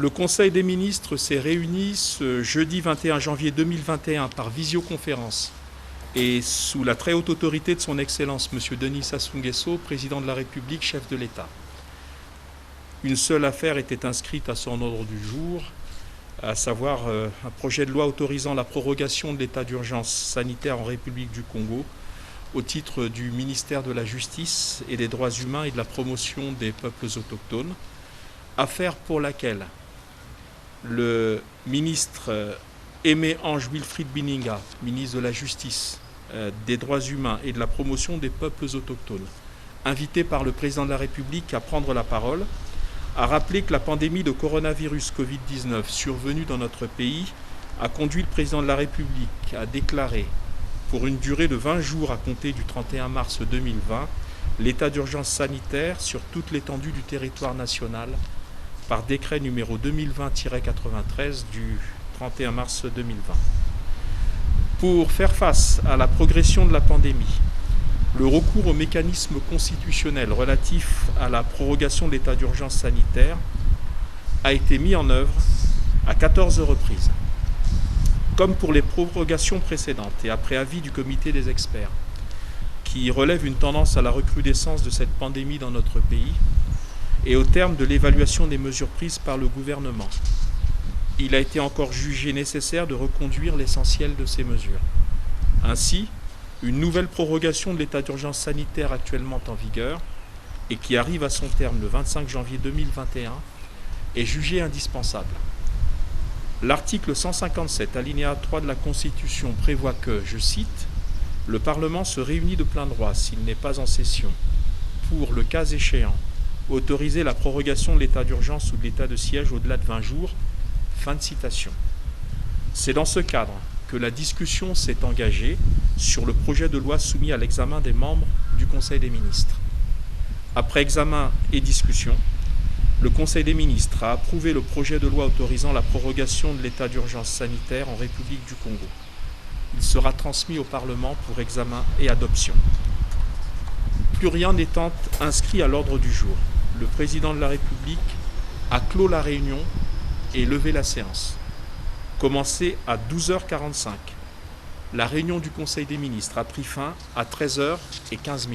Le Conseil des ministres s'est réuni ce jeudi 21 janvier 2021 par visioconférence et sous la très haute autorité de son Excellence M. Denis Sassou Nguesso, président de la République, chef de l'État. Une seule affaire était inscrite à son ordre du jour, à savoir un projet de loi autorisant la prorogation de l'état d'urgence sanitaire en République du Congo au titre du ministère de la Justice et des Droits humains et de la promotion des peuples autochtones, affaire pour laquelle le ministre Aimé Ange Wilfried Bininga, ministre de la Justice, des Droits humains et de la promotion des peuples autochtones, invité par le président de la République à prendre la parole, a rappelé que la pandémie de coronavirus Covid-19 survenue dans notre pays a conduit le président de la République à déclarer, pour une durée de 20 jours à compter du 31 mars 2020, l'état d'urgence sanitaire sur toute l'étendue du territoire national par décret numéro 2020-93 du 31 mars 2020. Pour faire face à la progression de la pandémie, le recours au mécanisme constitutionnel relatif à la prorogation de l'état d'urgence sanitaire a été mis en œuvre à 14 reprises. Comme pour les prorogations précédentes et après avis du comité des experts, qui relève une tendance à la recrudescence de cette pandémie dans notre pays, et au terme de l'évaluation des mesures prises par le gouvernement, il a été encore jugé nécessaire de reconduire l'essentiel de ces mesures. Ainsi, une nouvelle prorogation de l'état d'urgence sanitaire actuellement en vigueur et qui arrive à son terme le 25 janvier 2021 est jugée indispensable. L'article 157, alinéa 3 de la Constitution prévoit que, je cite, « Le Parlement se réunit de plein droit s'il n'est pas en session pour, le cas échéant, autoriser la prorogation de l'état d'urgence ou de l'état de siège au-delà de 20 jours ». Fin de citation. C'est dans ce cadre que la discussion s'est engagée sur le projet de loi soumis à l'examen des membres du Conseil des ministres. Après examen et discussion, le Conseil des ministres a approuvé le projet de loi autorisant la prorogation de l'état d'urgence sanitaire en République du Congo. Il sera transmis au Parlement pour examen et adoption. Plus rien n'étant inscrit à l'ordre du jour, le président de la République a clos la réunion et levé la séance. Commencée à 12h45, la réunion du Conseil des ministres a pris fin à 13h15.